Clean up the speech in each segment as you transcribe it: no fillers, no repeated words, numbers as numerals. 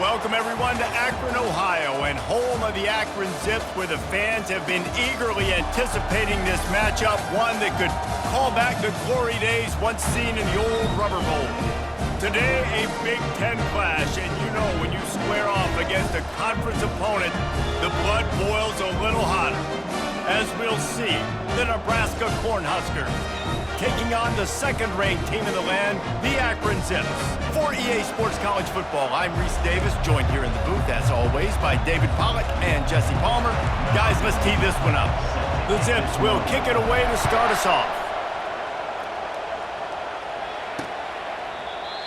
Welcome, everyone, to Akron, Ohio, and home of the Akron Zips, where the fans have been eagerly anticipating this matchup, one that could call back the glory days once seen in the old Rubber Bowl. Today, a Big Ten clash, and you know when you square off against a conference opponent, the blood boils a little hotter. As we'll see, the Nebraska Cornhuskers taking on the second-ranked team in the land, the Akron Zips. For EA Sports College Football, I'm Reese Davis, joined here in the booth, as always, by David Pollack and Jesse Palmer. Guys, let's tee this one up. The Zips will kick it away to start us off.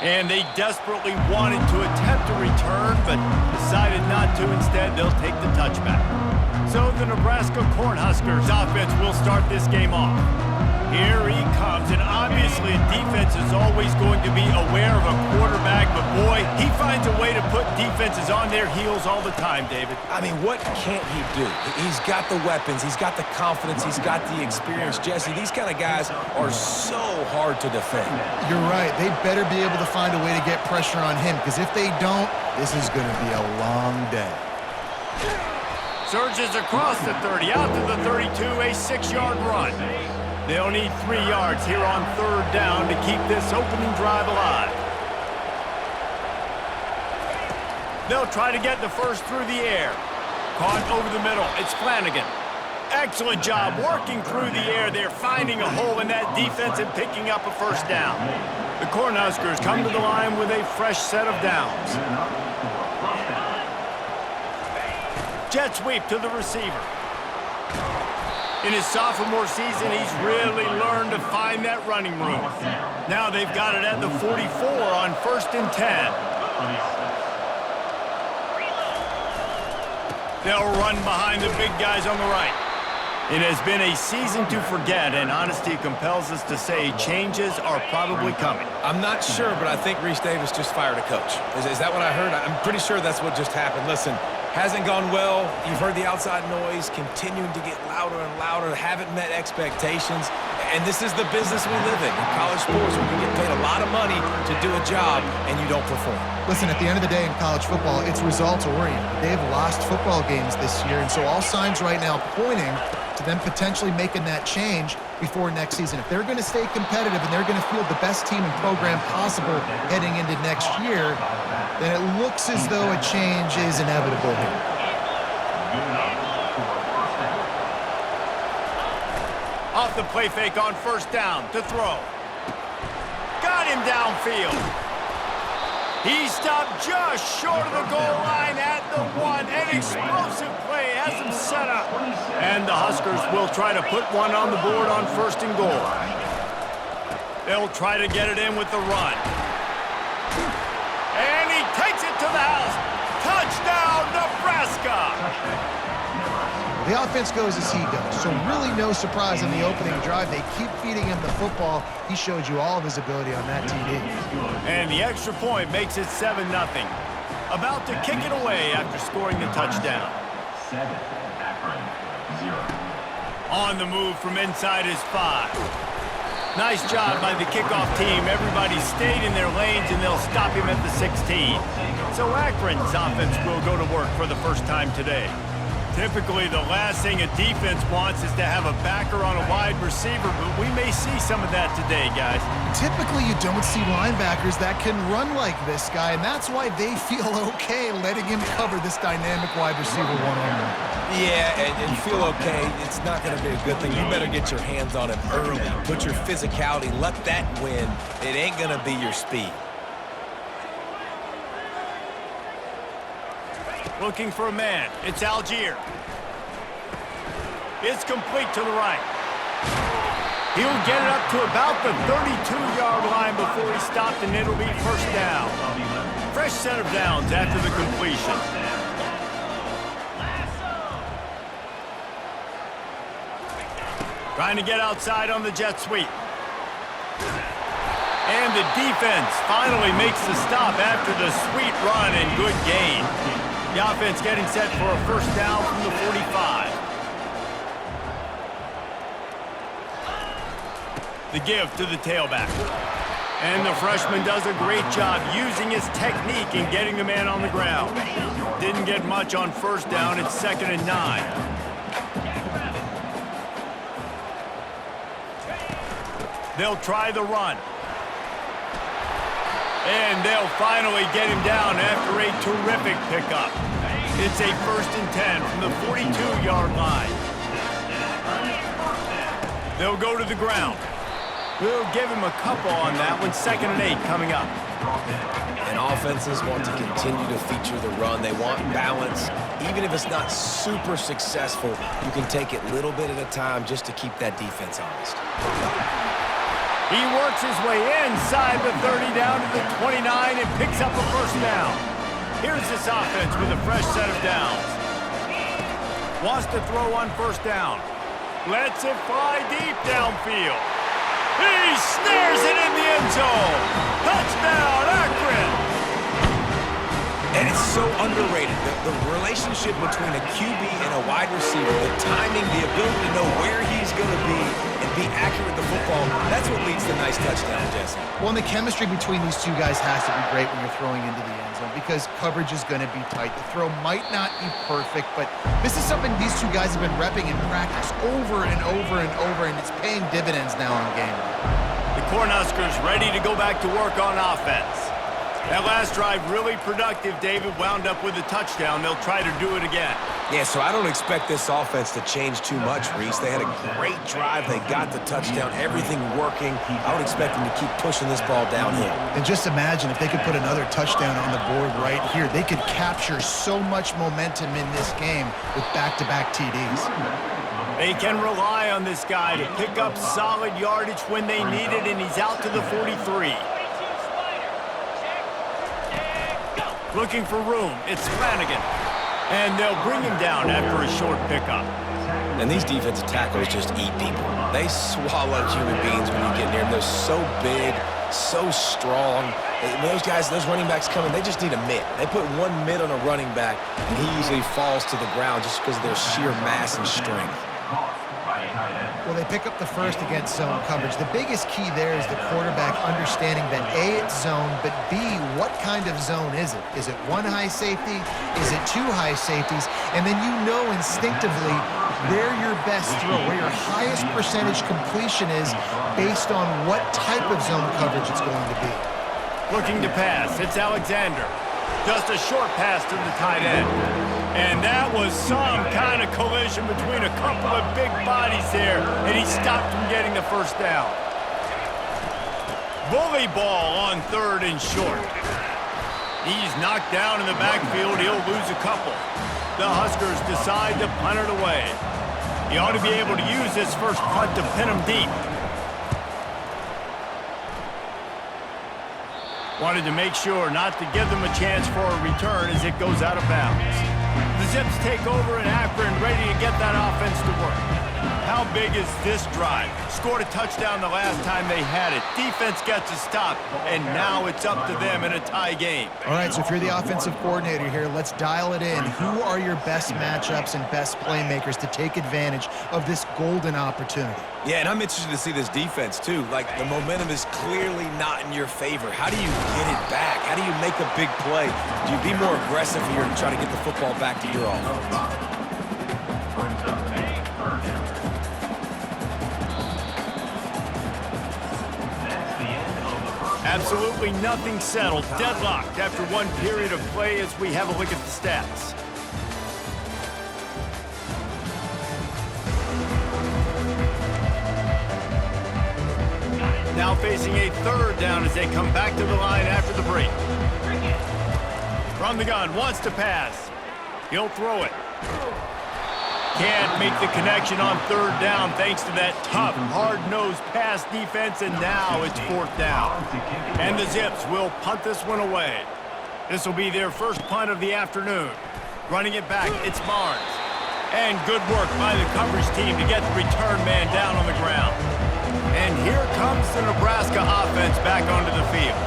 And they desperately wanted to attempt a return, but decided not to. Instead, they'll take the touchback. So the Nebraska Cornhuskers offense will start this game off. Here he comes, and obviously defense is always going to be aware of a quarterback, but boy, he finds a way to put defenses on their heels all the time, David. I mean, what can't he do? He's got the weapons, he's got the confidence, he's got the experience. Jesse, these kind of guys are so hard to defend. You're right. They better be able to find a way to get pressure on him, because if they don't, this is going to be a long day. Surges across the 30, out to the 32, a 6-yard run. They'll need 3 yards here on third down to keep this opening drive alive. They'll try to get the first through the air. Caught over the middle. It's Flanagan. Excellent job working through the air. They're finding a hole in that defense and picking up a first down. The Cornhuskers come to the line with a fresh set of downs. Jet sweep to the receiver. In his sophomore season, he's really learned to find that running room. Now they've got it at the 44 on 1st and 10. They'll run behind the big guys on the right. It has been a season to forget, and honesty compels us to say changes are probably coming. I'm not sure, but I think Reese Davis just fired a coach. Is that what I heard? I'm pretty sure that's what just happened. Listen, hasn't gone well. You've heard the outside noise continuing to get louder and louder, haven't met expectations. And this is the business we live in college sports, where you get paid a lot of money to do a job and you don't perform. Listen, at the end of the day in college football, it's results-oriented. They've lost football games this year, and so all signs right now pointing to them potentially making that change before next season. If they're going to stay competitive and they're going to field the best team and program possible heading into next year, then it looks as though a change is inevitable here. Off the play fake on first down to throw. Got him downfield. He stopped just short of the goal line at the 1. An explosive play has him set up. And the Huskers will try to put one on the board on 1st and goal. They'll try to get it in with the run. And he takes it to the house. Touchdown, Nebraska! The offense goes as he goes, so really no surprise in the opening drive. They keep feeding him the football. He showed you all of his ability on that TD. And the extra point makes it 7-0. About to kick it away after scoring the touchdown. 7, Akron, 0. On the move from inside his 5. Nice job by the kickoff team. Everybody stayed in their lanes, and they'll stop him at the 16. So Akron's offense will go to work for the first time today. Typically, the last thing a defense wants is to have a backer on a wide receiver, but we may see some of that today, guys. Typically, you don't see linebackers that can run like this guy, and that's why they feel okay letting him cover this dynamic wide receiver one-on-one. Yeah, and feel okay. It's not going to be a good thing. You better get your hands on him early. Put your physicality. Let that win. It ain't going to be your speed. Looking for a man. It's Algier. It's complete to the right. He'll get it up to about the 32-yard line before he stopped, and it'll be first down. Fresh set of downs after the completion. Trying to get outside on the jet sweep. And the defense finally makes the stop after the sweet run and good gain. The offense getting set for a first down from the 45. The give to the tailback. And the freshman does a great job using his technique and getting the man on the ground. Didn't get much on first down. It's 2nd and 9. They'll try the run. And they'll finally get him down after a terrific pickup. It's a 1st and 10 from the 42-yard line. They'll go to the ground. We'll give him a couple on that one. 2nd and 8 coming up. And offenses want to continue to feature the run. They want balance. Even if it's not super successful, you can take it little bit at a time just to keep that defense honest. He works his way inside the 30 down to the 29 and picks up a 1st down. Here's this offense with a fresh set of downs. Wants to throw on 1st down. Lets it fly deep downfield. He snares it in the end zone. Touchdown, Akron! And it's so underrated. The relationship between a QB and a wide receiver, the timing, the ability to know where he's going to be and be accurate with the football, that's what leads to nice touchdown, Jesse. Well, and the chemistry between these two guys has to be great when you're throwing into the end zone because coverage is going to be tight. The throw might not be perfect, but this is something these two guys have been repping in practice over and over and over, and it's paying dividends now on game day. The Cornhuskers ready to go back to work on offense. That last drive really productive. David wound up with a touchdown. They'll try to do it again. Yeah, so I don't expect this offense to change too much, Reese. They had a great drive. They got the touchdown, everything working. I would expect them to keep pushing this ball downhill. And just imagine if they could put another touchdown on the board right here. They could capture so much momentum in this game with back-to-back TDs. They can rely on this guy to pick up solid yardage when they need it, and he's out to the 43. Looking for room. It's Flanagan. And they'll bring him down after a short pickup. And these defensive tackles just eat people. They swallow human beings when you get near them. They're so big, so strong. Those guys, those running backs coming, they just need a mitt. They put one mitt on a running back, and he usually falls to the ground just because of their sheer mass and strength. Well, they pick up the 1st against zone coverage. The biggest key there is the quarterback understanding that A, it's zone, but B, what kind of zone is it? Is it one high safety? Is it two high safeties? And then you know instinctively where your best throw, where your highest percentage completion is based on what type of zone coverage it's going to be. Looking to pass. It's Alexander. Just a short pass to the tight end. And that was some kind of collision between a couple of big bodies there, and he stopped from getting the 1st down. Bully ball on 3rd and short. He's knocked down in the backfield. He'll lose a couple. The Huskers decide to punt it away. He ought to be able to use this first punt to pin him deep. Wanted to make sure not to give them a chance for a return as it goes out of bounds. The Zips take over in Akron, ready to get that offense to work. How big is this drive? Scored a touchdown the last time they had it. Defense gets a stop, and now it's up to them in a tie game. All right, so if you're the offensive coordinator here, let's dial it in. Who are your best matchups and best playmakers to take advantage of this golden opportunity? Yeah, and I'm interested to see this defense, too. Like, the momentum is clearly not in your favor. How do you get it back? How do you make a big play? Do you be more aggressive here and try to get the football back to your offense? Absolutely nothing settled. Deadlocked after one period of play as we have a look at the stats. Now facing a 3rd down as they come back to the line after the break. From the gun, wants to pass. He'll throw it. Can't make the connection on 3rd down thanks to that tough, hard-nosed pass defense, and now it's 4th down. And the Zips will punt this one away. This will be their first punt of the afternoon. Running it back, it's Barnes. And good work by the coverage team to get the return man down on the ground. And here comes the Nebraska offense back onto the field.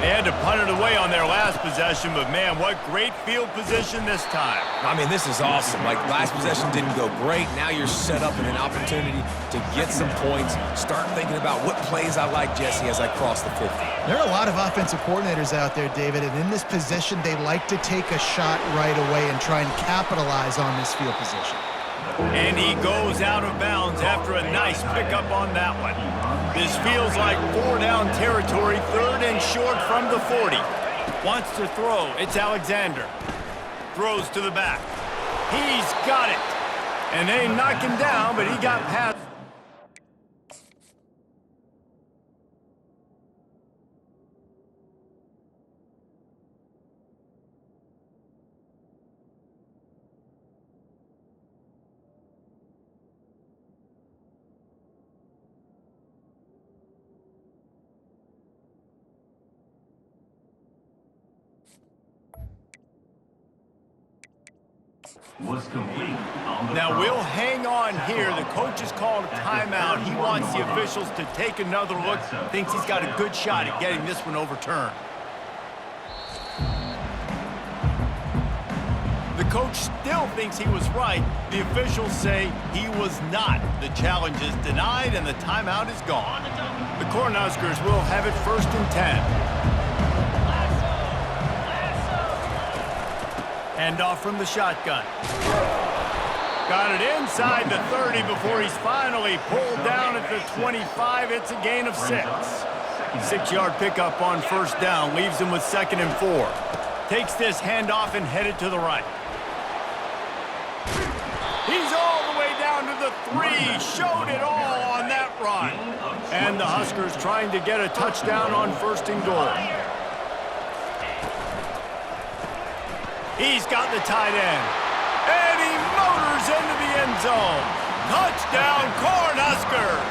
They had to punt it away on their last possession, but man, what great field position this time. I mean, this is awesome. Like, last possession didn't go great. Now you're set up in an opportunity to get some points. Start thinking about what plays I like, Jesse, as I cross the 50. There are a lot of offensive coordinators out there, David, and in this position, they like to take a shot right away and try and capitalize on this field position. And he goes out of bounds after a nice pickup on that one. This feels like 4-down territory, 3rd and short from the 40. Wants to throw. It's Alexander. Throws to the back. He's got it. And they knock him down, but he got past. Was complete on the Now throw. we'll hang on here. The coach has called a timeout. He wants the officials to take another look. Thinks he's got a good shot at getting this one overturned. The coach still thinks he was right. The officials say he was not. The challenge is denied and the timeout is gone. The Cornhuskers will have it 1st and 10. Hand off from the shotgun. Got it inside the 30 before he's finally pulled down at the 25. It's a gain of 6. 6-yard pickup on 1st down. Leaves him with 2nd and 4. Takes this handoff and headed to the right. He's all the way down to the 3. Showed it all on that run. And the Huskers trying to get a touchdown on 1st and goal. He's got the tight end. And he motors into the end zone. Touchdown, Cornhuskers!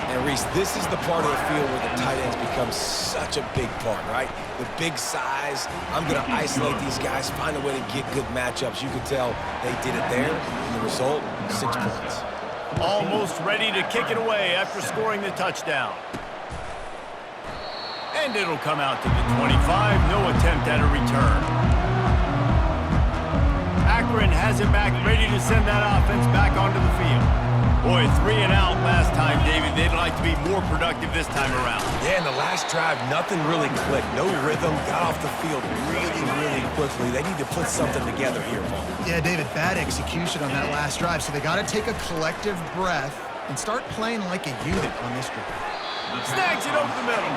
And Reese, this is the part of the field where the tight ends become such a big part, right? The big size. I'm going to isolate these guys, find a way to get good matchups. You can tell they did it there, and the result, 6 points. Almost ready to kick it away after scoring the touchdown. And it'll come out to the 25. No attempt at a return. Akron has it back, ready to send that offense back onto the field. Boy, 3 and out last time, David. They'd like to be more productive this time around. Yeah, in the last drive, nothing really clicked. No rhythm, got off the field really, really quickly. They need to put something together here, Paul. Yeah, David, bad execution on that last drive, so they got to take a collective breath and start playing like a unit on this drive. Snags it over the middle.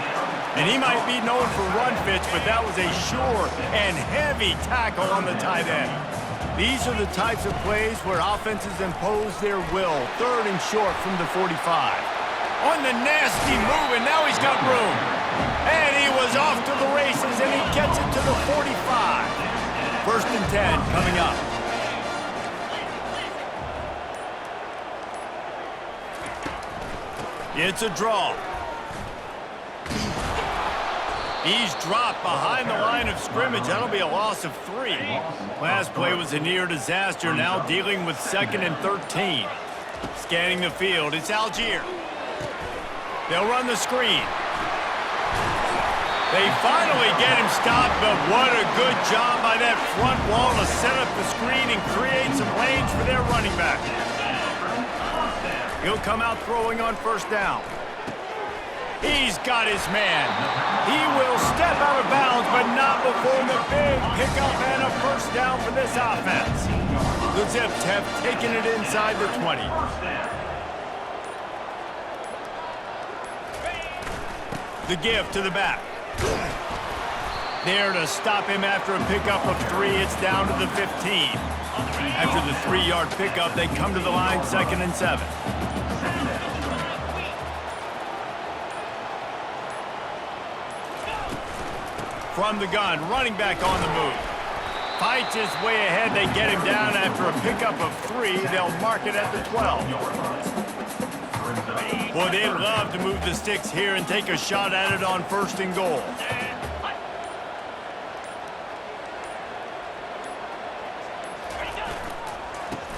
And he might be known for run fits, but that was a sure and heavy tackle on the tight end. These are the types of plays where offenses impose their will. 3rd and short from the 45. On the nasty move, and now he's got room. And he was off to the races, and he gets it to the 45. 1st and 10 coming up. It's a draw. He's dropped behind the line of scrimmage. That'll be a loss of 3. Last play was a near disaster. Now dealing with 2nd and 13. Scanning the field. It's Algier. They'll run the screen. They finally get him stopped, but what a good job by that front wall to set up the screen and create some lanes for their running back. He'll come out throwing on 1st down. He's got his man. He will step out of bounds, but not before the big pickup and a 1st down for this offense. The Zips have taken it inside the 20. The give to the back. There to stop him after a pickup of 3. It's down to the 15. After the 3-yard pickup, they come to the line 2nd and 7. From the gun, running back on the move. Fights his way ahead. They get him down after a pickup of 3. They'll mark it at the 12. Boy, they'd love to move the sticks here and take a shot at it on 1st and goal.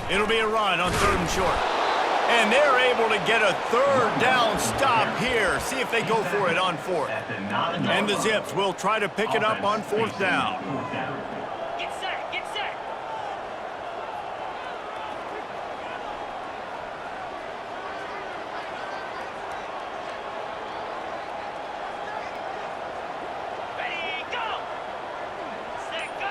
It'll be a run on 3rd and short. And they're able to get a third down stop here. See if they go for it on fourth. And the Zips will try to pick it up on fourth down. Get set, get set. Ready, go. Set, go.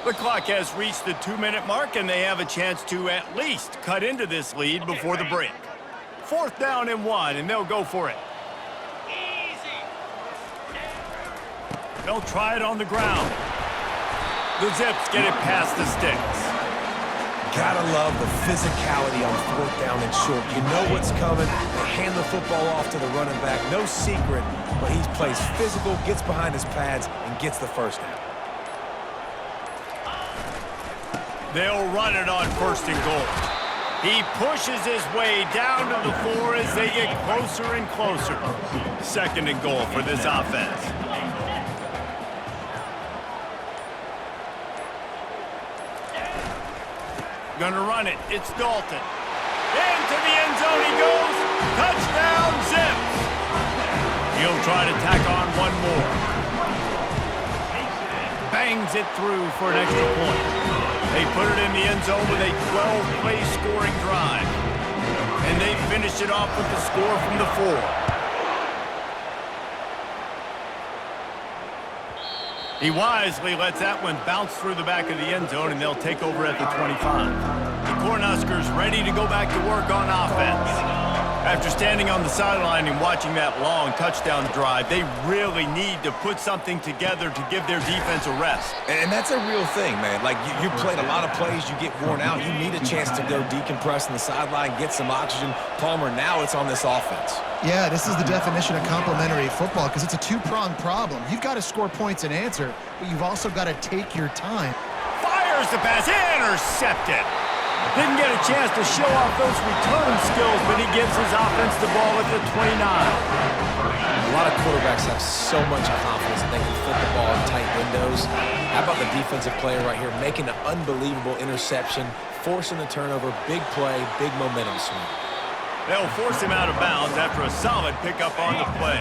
The clock has reached the 2-minute mark, and they have a chance to at least cut into this lead before the break. Fourth down and 1, and they'll go for it. Easy. They'll try it on the ground. The Zips get it past the sticks. Gotta love the physicality on fourth down and short. You know what's coming. They hand the football off to the running back. No secret, but he plays physical, gets behind his pads, and gets the first down. They'll run it on first and goal. He pushes his way down to the floor as they get closer and closer. Second and goal for this offense. Gonna run it. It's Dalton. Into the end zone he goes. Touchdown, Zips. He'll try to tack on one more. Bangs it through for an extra point. They put it in the end zone with a 12-play scoring drive. And they finish it off with the score from the 4. He wisely lets that one bounce through the back of the end zone, and they'll take over at the 25. The Cornhuskers ready to go back to work on offense. After standing on the sideline and watching that long touchdown drive, they really need to put something together to give their defense a rest. And that's a real thing, man. Like, you played a lot of plays, you get worn out, you need a chance to go decompress on the sideline, get some oxygen. Palmer, now it's on this offense. Yeah, this is the definition of complementary football because it's a two-pronged problem. You've got to score points and answer, but you've also got to take your time. Fires the pass, intercepted. Didn't get a chance to show off those return skills, but he gives his offense the ball at the 29. A lot of quarterbacks have so much confidence that they can flip the ball in tight windows. How about the defensive player right here making an unbelievable interception, forcing the turnover, big play, big momentum swing. They'll force him out of bounds after a solid pickup on the play.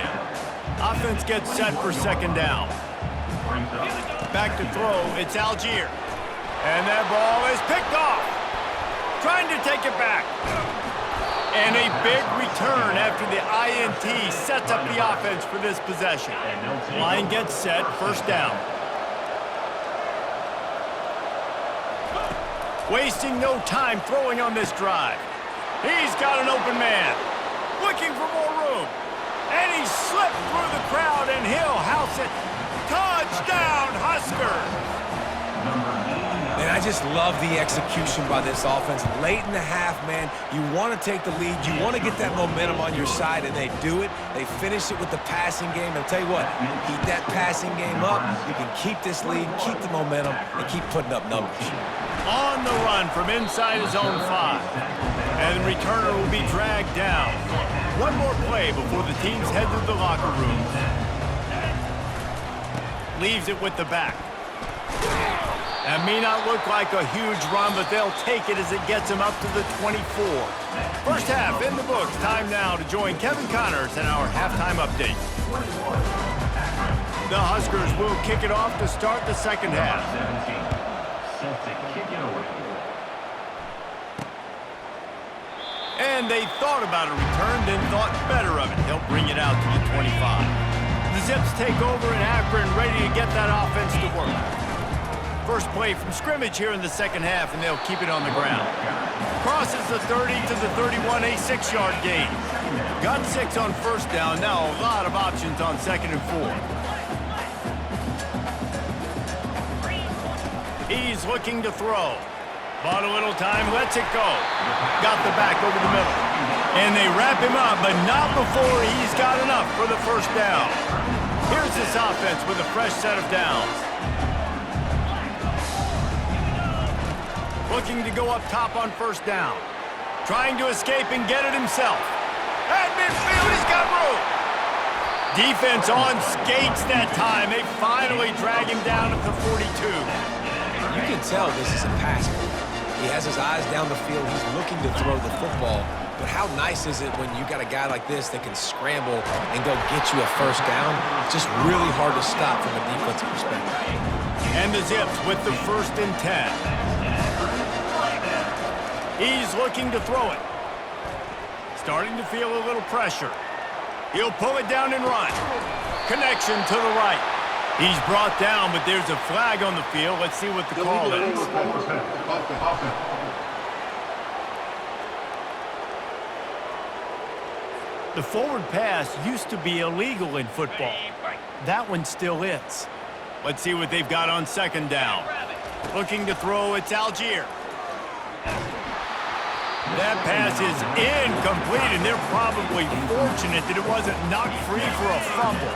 Offense gets set for second down. Back to throw, it's Algier. And that ball is picked off. Trying to take it back. And a big return after the INT sets up the offense for this possession. Line gets set, first down. Wasting no time throwing on this drive. He's got an open man. Looking for more room. And he slipped through the crowd, and he'll house it. Touchdown, Huskers! And I just love the execution by this offense. Late in the half, man, you want to take the lead. You want to get that momentum on your side, and they do it. They finish it with the passing game. And I'll tell you what, keep that passing game up. You can keep this lead, keep the momentum, and keep putting up numbers. On the run from inside his own 5. And the returner will be dragged down. One more play before the teams head to the locker rooms. Leaves it with the back. That may not look like a huge run, but they'll take it as it gets them up to the 24. First half in the books. Time now to join Kevin Connors in our halftime update. The Huskers will kick it off to start the second half. Set to kick it away. And they thought about a return, then thought better of it. They'll bring it out to the 25. The Zips take over in Akron, ready to get that offense to work. First play from scrimmage here in the second half, and they'll keep it on the ground. Crosses the 30 to the 31, a 6-yard gain. Got 6 on first down, now a lot of options on second and 4. He's looking to throw. Bought a little time, lets it go. Got the back over the middle. And they wrap him up, but not before he's got enough for the first down. Here's this offense with a fresh set of downs. Looking to go up top on first down. Trying to escape and get it himself. At midfield, he's got room. Defense on skates that time. They finally drag him down at the 42. You can tell this is a pass play. He has his eyes down the field. He's looking to throw the football. But how nice is it when you got a guy like this that can scramble and go get you a first down? It's just really hard to stop from a defensive perspective. And the Zips with the 1st and 10. He's looking to throw it. Starting to feel a little pressure. He'll pull it down and run. Connection to the right. He's brought down, but there's a flag on the field. Let's see what the call is. The forward pass used to be illegal in football. That one still is. Let's see what they've got on 2nd down. Looking to throw, it's Algier. That pass is incomplete, and they're probably fortunate that it wasn't knocked free for a fumble.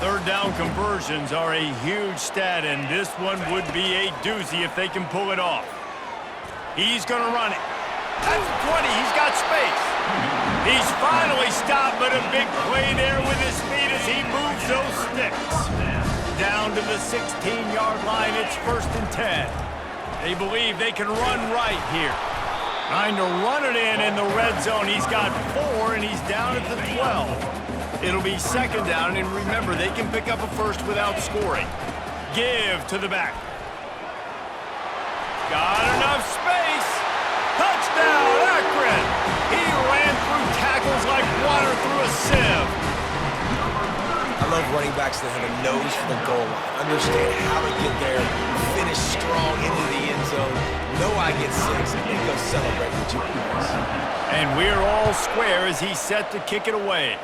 3rd down conversions are a huge stat, and this one would be a doozy if they can pull it off. He's going to run it. That's 20. He's got space. He's finally stopped, but a big play there with his feet as he moves those sticks. Down to the 16-yard line, it's 1st and 10. They believe they can run right here. Trying to run it in the red zone. He's got 4, and he's down at the 12. It'll be 2nd down, and remember, they can pick up a first without scoring. Give to the back. Got enough space. Touchdown, Akron! He ran through tackles like water through a sieve. I love running backs that have a nose for the goal line, understand how to get there, finish strong into the end zone, know I get 6, and then go celebrate with you guys. And we're all square as he's set to kick it away.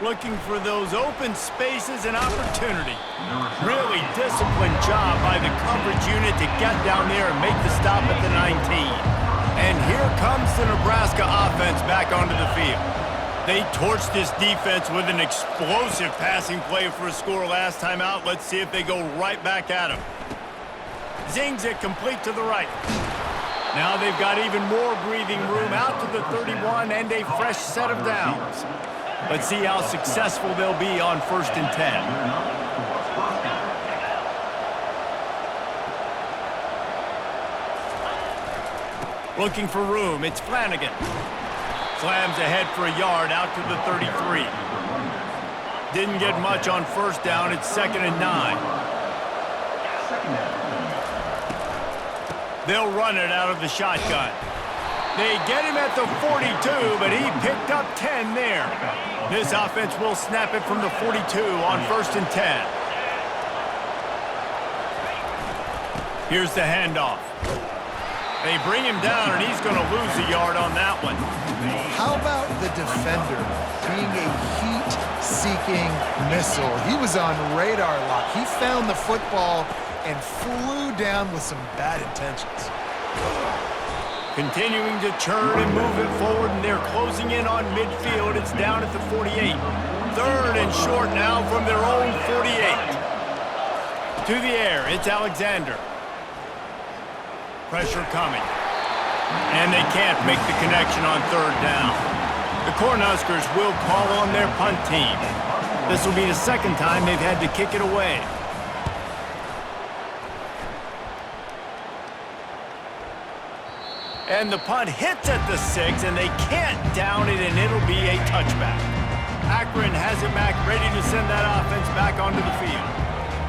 Looking for those open spaces and opportunity. Really disciplined job by the coverage unit to get down there and make the stop at the 19. And here comes the Nebraska offense back onto the field. They torched this defense with an explosive passing play for a score last time out. Let's see if they go right back at him. Zings it complete to the right. Now they've got even more breathing room out to the 31 and a fresh set of downs. Let's see how successful they'll be on 1st and 10. Looking for room, it's Flanagan. Slams ahead for a yard out to the 33. Didn't get much on 1st down, it's 2nd and 9. They'll run it out of the shotgun. They get him at the 42, but he picked up 10 there. This offense will snap it from the 42 on 1st and 10. Here's the handoff. They bring him down, and he's going to lose a yard on that one. How about the defender being a heat-seeking missile? He was on radar lock. He found the football and flew down with some bad intentions. Continuing to churn and move it forward, and they're closing in on midfield. It's down at the 48. 3rd and short now from their own 48. To the air, it's Alexander. Pressure coming. And they can't make the connection on 3rd down. The Cornhuskers will call on their punt team. This will be the 2nd time they've had to kick it away. And the punt hits at the 6, and they can't down it, and it'll be a touchback. Akron has it back, ready to send that offense back onto the field.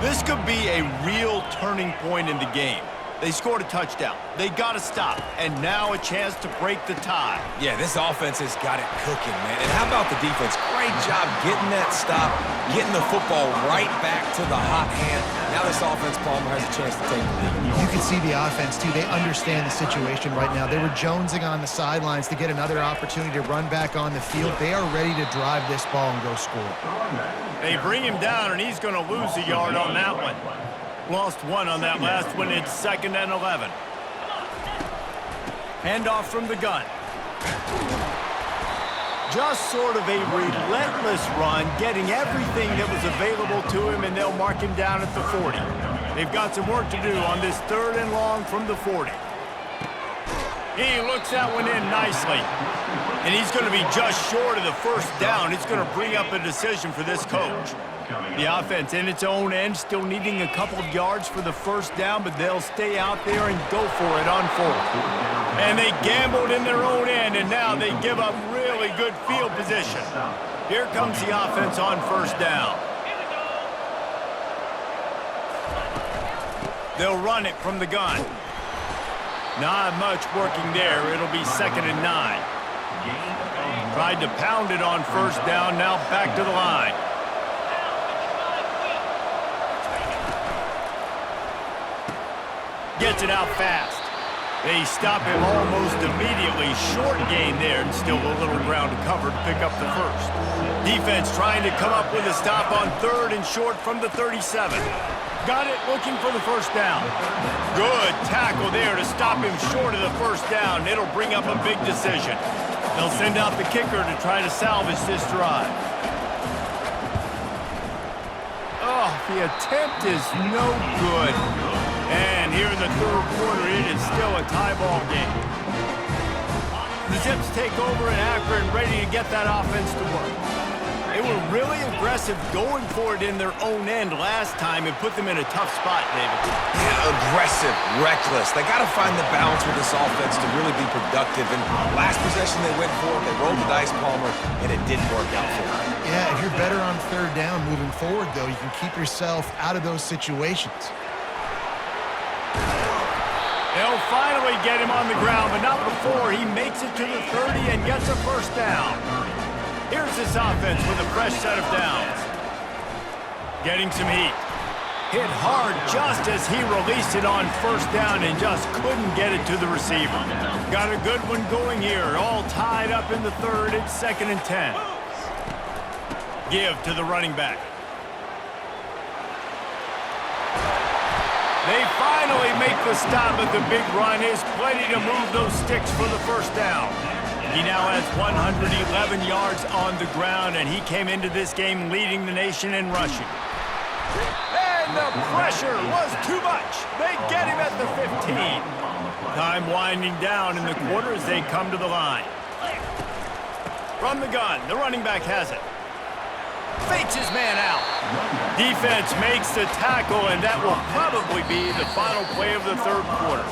This could be a real turning point in the game. They scored a touchdown. They got to stop, and now a chance to break the tie. Yeah, this offense has got it cooking, man. And how about the defense? Great job getting that stop, getting the football right back to the hot hand. Now this offense, Palmer, has a chance to take the lead. You can see the offense, too. They understand the situation right now. They were jonesing on the sidelines to get another opportunity to run back on the field. They are ready to drive this ball and go score. They bring him down, and he's going to lose a yard on that one. Lost 1 on that last one. It's 2nd and 11. Handoff from the gun. Just sort of a relentless run, getting everything that was available to him, and they'll mark him down at the 40. They've got some work to do on this 3rd and long from the 40. He looks that one in nicely. And he's going to be just short of the 1st down. It's going to bring up a decision for this coach. The offense in its own end, still needing a couple of yards for the first down, but they'll stay out there and go for it on fourth. And they gambled in their own end, and now they give up really good field position. Here comes the offense on first down. They'll run it from the gun. Not much working there. It'll be 2nd and 9. Tried to pound it on first down, now back to the line. Gets it out fast. They stop him almost immediately. Short gain there, and still a little ground to cover to pick up the first. Defense trying to come up with a stop on 3rd and short from the 37. Got it, looking for the first down. Good tackle there to stop him short of the first down. It'll bring up a big decision. They'll send out the kicker to try to salvage this drive. Oh, the attempt is no good. And here in the 3rd quarter, it is still a tie ball game. The Zips take over in Akron, ready to get that offense to work. They were really aggressive going for it in their own end last time and put them in a tough spot, David. Yeah, aggressive, reckless. They got to find the balance with this offense to really be productive. And last possession they went for it, they rolled the dice, Palmer, and it didn't work out for them. Yeah, if you're better on 3rd down moving forward, though, you can keep yourself out of those situations. They'll finally get him on the ground, but not before he makes it to the 30 and gets a first down. Here's this offense with a fresh set of downs. Getting some heat. Hit hard just as he released it on first down and just couldn't get it to the receiver. Got a good one going here, all tied up in the 3rd. It's 2nd and 10. Give to the running back. They finally make the stop, but the big run is plenty to move those sticks for the first down. He now has 111 yards on the ground, and he came into this game leading the nation in rushing. And the pressure was too much. They get him at the 15. Time winding down in the quarter as they come to the line. From the gun, the running back has it. Fakes his man out. Defense makes the tackle, and that will probably be the final play of the 3rd quarter.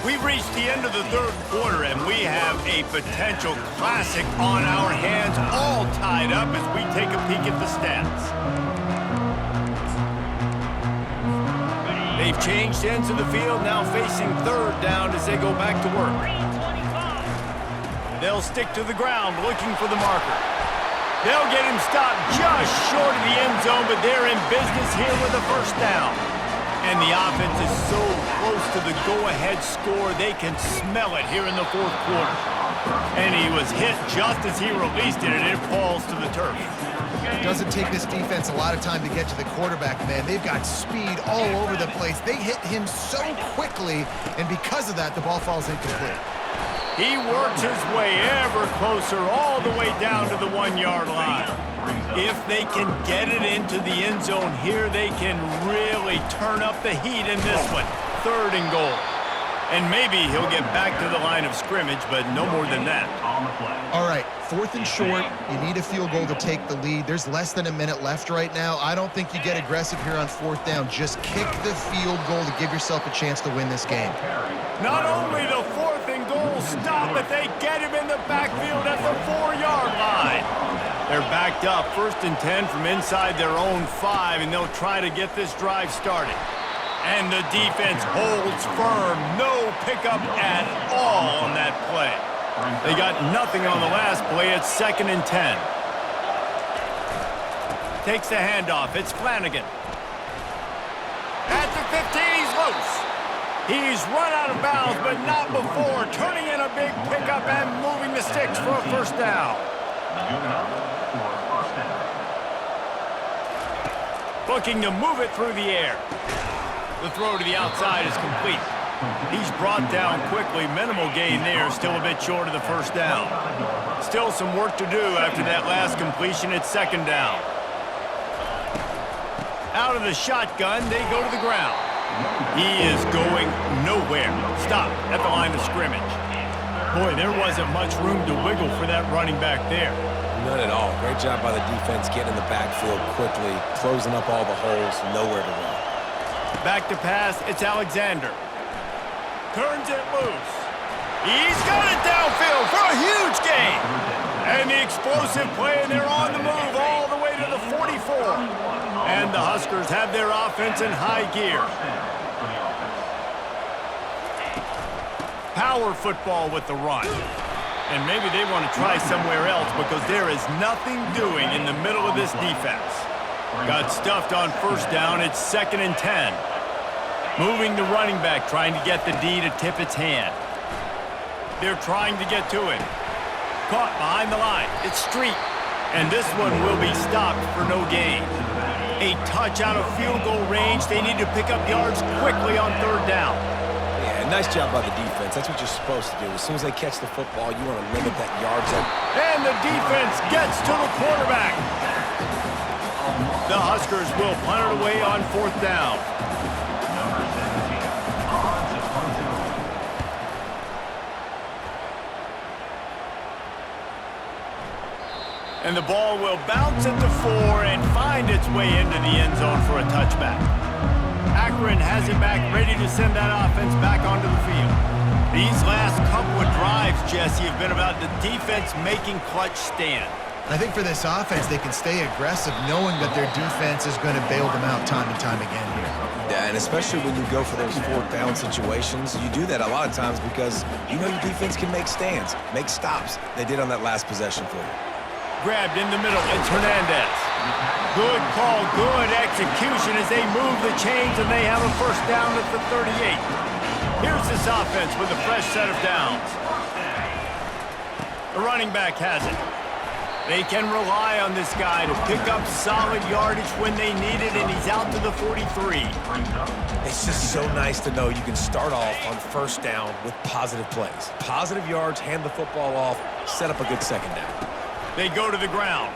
We've reached the end of the 3rd quarter, and we have a potential classic on our hands, all tied up as we take a peek at the stats. They've changed ends of the field, now facing 3rd down as they go back to work. They'll stick to the ground, looking for the marker. They'll get him stopped just short of the end zone, but they're in business here with a first down. And the offense is so close to the go-ahead score, they can smell it here in the 4th quarter. And he was hit just as he released it, and it falls to the turf. It doesn't take this defense a lot of time to get to the quarterback, man. They've got speed all over the place. They hit him so quickly, and because of that, the ball falls incomplete. He works his way ever closer all the way down to the 1-yard line. If they can get it into the end zone here, they can really turn up the heat in this one. 3rd and goal. And maybe he'll get back to the line of scrimmage, but no more than that. All right, 4th and short. You need a field goal to take the lead. There's less than a minute left right now. I don't think you get aggressive here on 4th down. Just kick the field goal to give yourself a chance to win this game. Not only the 4th and goal stop, but they get him in the backfield at the 4-yard line. They're backed up, 1st and 10 from inside their own 5, and they'll try to get this drive started. And the defense holds firm. No pickup at all on that play. They got nothing on the last play. It's 2nd and 10. Takes the handoff. It's Flanagan. At the 15, he's loose. He's run out of bounds, but not before. Turning in a big pickup and moving the sticks for a first down. Looking to move it through the air. The throw to the outside is complete. He's brought down quickly. Minimal gain there, still a bit short of the first down. Still some work to do after that last completion. It's 2nd down. Out of the shotgun, they go to the ground. He is going nowhere. Stop at the line of scrimmage. Boy, there wasn't much room to wiggle for that running back there. None at all. Great job by the defense getting in the backfield quickly, closing up all the holes, nowhere to run. Back to pass, it's Alexander. Turns it loose. He's got it downfield for a huge gain. And the explosive play, and they're on the move all the way to the 44. And the Huskers have their offense in high gear. Power football with the run. And maybe they want to try somewhere else because there is nothing doing in the middle of this defense. Got stuffed on first down. It's 2nd and 10. Moving the running back, trying to get the D to tip its hand. They're trying to get to it. Caught behind the line. It's Street. And this one will be stopped for no gain. A touch out of field goal range. They need to pick up yards quickly on 3rd down. Yeah, nice job by the defense. That's what you're supposed to do. As soon as they catch the football, you want to limit that yards up. And the defense gets to the quarterback. The Huskers will punt it away on 4th down. And the ball will bounce at the 4 and find its way into the end zone for a touchback. Akron has it back, ready to send that offense back onto the field. These last couple of drives, Jesse, have been about the defense making clutch stand. I think for this offense, they can stay aggressive knowing that their defense is going to bail them out time and time again here. Yeah, and especially when you go for those 4th down situations, you do that a lot of times because you know your defense can make stands, make stops. They did on that last possession for you. Grabbed in the middle, it's Hernandez. Good call, good execution as they move the chains and they have a first down at the 38. Here's this offense with a fresh set of downs. The running back has it. They can rely on this guy to pick up solid yardage when they need it, and he's out to the 43. It's just so nice to know you can start off on first down with positive plays. Positive yards, hand the football off, set up a good second down. They go to the ground.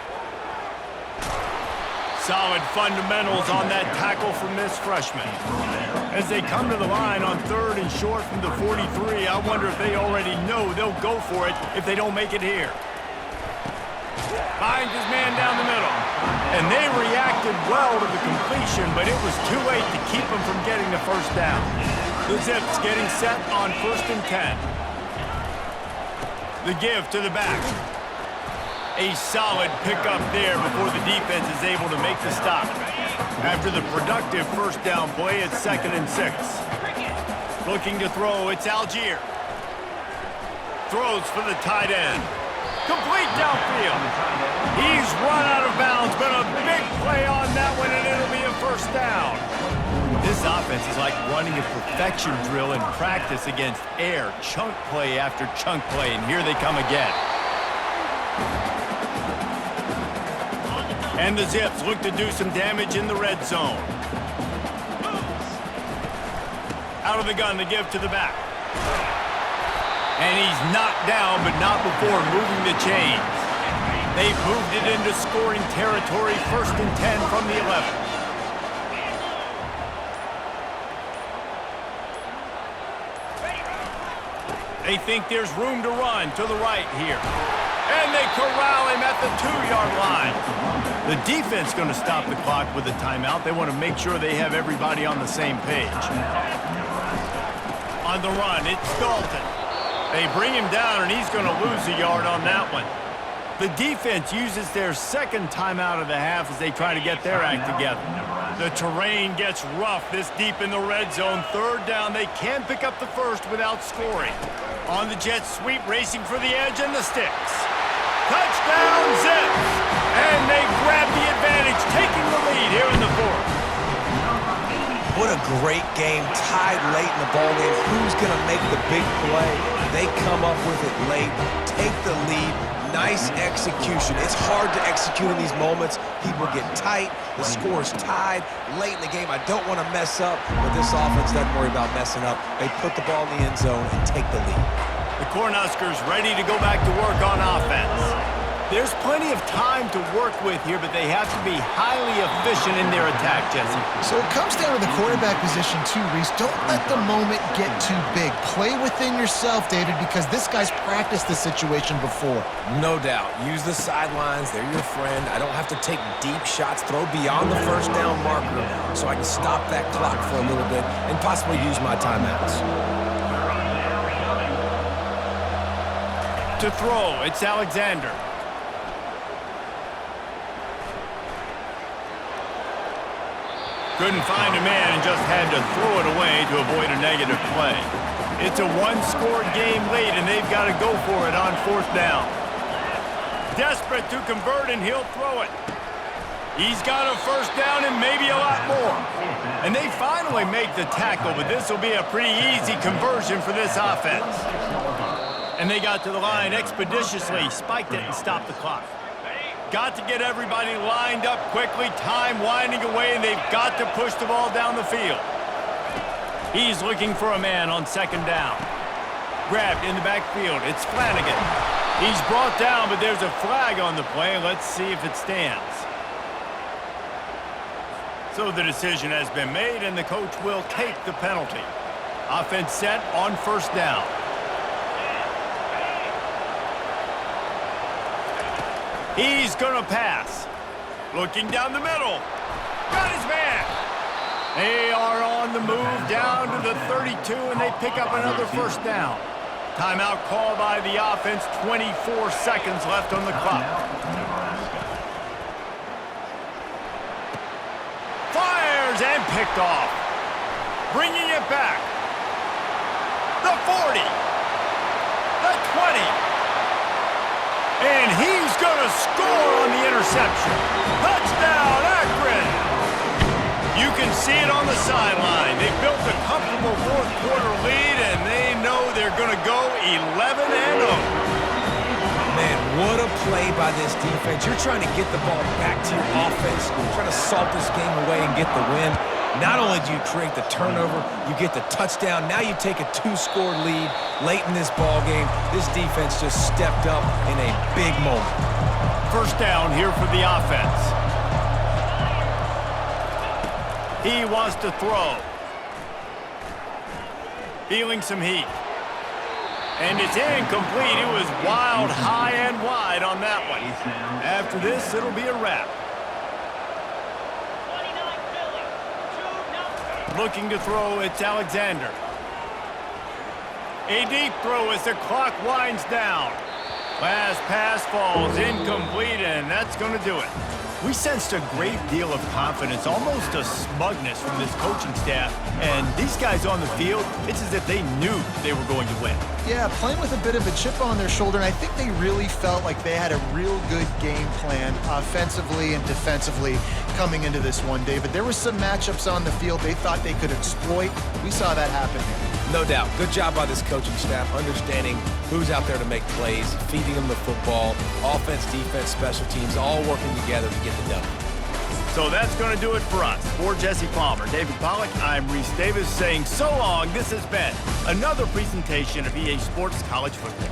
Solid fundamentals on that tackle from this freshman. As they come to the line on 3rd and short from the 43, I wonder if they already know they'll go for it if they don't make it here. Finds his man down the middle. And they reacted well to the completion, but it was too late to keep them from getting the first down. The Zips getting set on 1st and 10. The give to the back. A solid pickup there before the defense is able to make the stop. After the productive first down play, it's 2nd and 6. Looking to throw, it's Algier. Throws for the tight end. Complete downfield. He's run out of bounds, but a big play on that one, and it'll be a first down. This offense is like running a perfection drill in practice against air. Chunk play after chunk play, and here they come again. And the Zips look to do some damage in the red zone. Out of the gun to give to the back. And he's knocked down, but not before moving the chains. They've moved it into scoring territory, 1st and 10 from the 11. They think there's room to run to the right here. And they corral him at the 2-yard line. The defense going to stop the clock with a timeout. They want to make sure they have everybody on the same page. On the run, it's Dalton. They bring him down, and he's going to lose a yard on that one. The defense uses their 2nd timeout of the half as they try to get their act together. The terrain gets rough this deep in the red zone. 3rd down, they can pick up the first without scoring. On the jet sweep, racing for the edge and the sticks. Touchdown, Zips! And they grab the advantage, taking the lead here in the 4th. What a great game, tied late in the ballgame. Who's going to make the big play? They come up with it late, take the lead. Nice execution. It's hard to execute in these moments. People get tight. The score's tied late in the game. I don't want to mess up, but this offense doesn't worry about messing up. They put the ball in the end zone and take the lead. The Cornhuskers ready to go back to work on offense. There's plenty of time to work with here, but they have to be highly efficient in their attack, Jesse. So it comes down to the quarterback position too, Reese. Don't let the moment get too big. Play within yourself, David, because this guy's practiced this situation before. No doubt. Use the sidelines. They're your friend. I don't have to take deep shots, throw beyond the first down marker so I can stop that clock for a little bit and possibly use my timeouts. To throw, it's Alexander. Couldn't find a man and just had to throw it away to avoid a negative play. It's a one-score game late, and they've got to go for it on 4th down. Desperate to convert, and he'll throw it. He's got a first down and maybe a lot more. And they finally make the tackle, but this will be a pretty easy conversion for this offense. And they got to the line expeditiously, spiked it, and stopped the clock. Got to get everybody lined up quickly, time winding away, and they've got to push the ball down the field. He's looking for a man on 2nd down. Grabbed in the backfield. It's Flanagan. He's brought down, but there's a flag on the play. Let's see if it stands. So the decision has been made, and the coach will take the penalty. Offense set on 1st down. He's going to pass. Looking down the middle. Got his man. They are on the move down to the 32, and they pick up another 1st down. Timeout called by the offense. 24 seconds left on the clock. Fires and picked off. Bringing it back. The 40. The 20. And he's going to score on the interception. Touchdown, Akron! You can see it on the sideline. They built a comfortable 4th quarter lead, and they know they're going to go 11-0. Man, what a play by this defense. You're trying to get the ball back to your offense, trying to salt this game away and get the win. Not only do you create the turnover, you get the touchdown. Now you take a 2-score lead late in this ball game. This defense just stepped up in a big moment. 1st down here for the offense. He wants to throw. Feeling some heat. And it's incomplete. It was wild, high and wide on that one. After this, it'll be a wrap. Looking to throw, it's Alexander. A deep throw as the clock winds down. Last pass falls incomplete, and that's going to do it. We sensed a great deal of confidence, almost a smugness from this coaching staff. And these guys on the field, it's as if they knew they were going to win. Yeah, playing with a bit of a chip on their shoulder, and I think they really felt like they had a real good game plan offensively and defensively coming into this one, David. There were some matchups on the field they thought they could exploit. We saw that happen here. No doubt. Good job by this coaching staff, understanding who's out there to make plays, feeding them the football, offense, defense, special teams, all working together to get the W. So that's going to do it for us. For Jesse Palmer, David Pollack, I'm Reese Davis saying so long. This has been another presentation of EA Sports College Football.